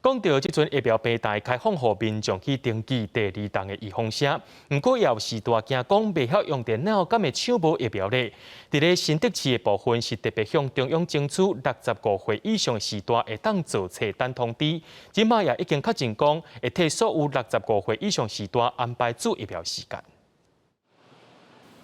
讲到即阵疫苗平台开放，互民众去登记第二档的预防针，不过也有时大惊讲未晓用电脑，敢会抢无疫苗咧。伫咧新德市的部分是特别向中央争取65岁以上时段会当做册等通知，即马也已经确认讲会替所有65岁以上时段安排注疫苗时间。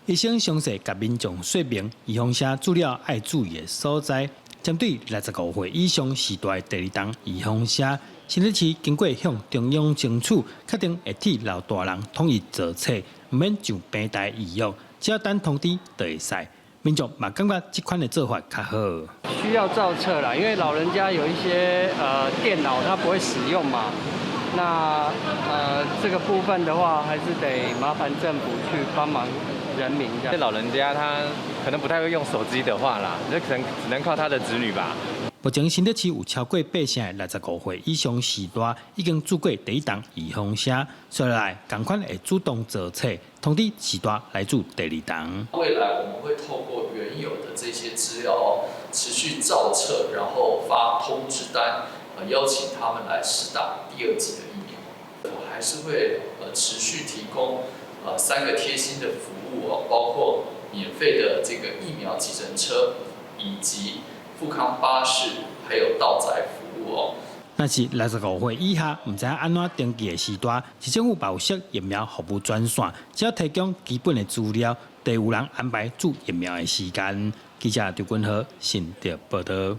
医生详细甲民众说明预防针资料爱注意的所在。针对65岁以上时代的第二档预防针，新德市经过向中央争取，确定会替老大人统一做册，唔免上平台预约，只要等通知就会使。民众嘛感觉这款的做法较好。需要造册啦，因为老人家有一些电脑他不会使用嘛，那这个部分的话，还是得麻烦政府去帮忙人民这样。老人家他可能不太会用手机的话啦，那可能只能靠他的子女吧。目前新德市有超过8成的65岁以上时代已经做过第一档预防针，接下来同款会主动做册，通知时代来自第二档。未来我们会透过原有的这些资料持续造册，然后发通知单，邀请他们来施打第二剂的疫苗。我还是会持续提供3个贴心的服务包括免费的这个疫苗计程车，以及富康巴士，还有到宅服务但是65岁以下唔知安怎登记的时段，市政府保释疫苗服务专线，只要提供基本的资料，就有人安排注疫苗的时间。记者刘君豪，新德报道。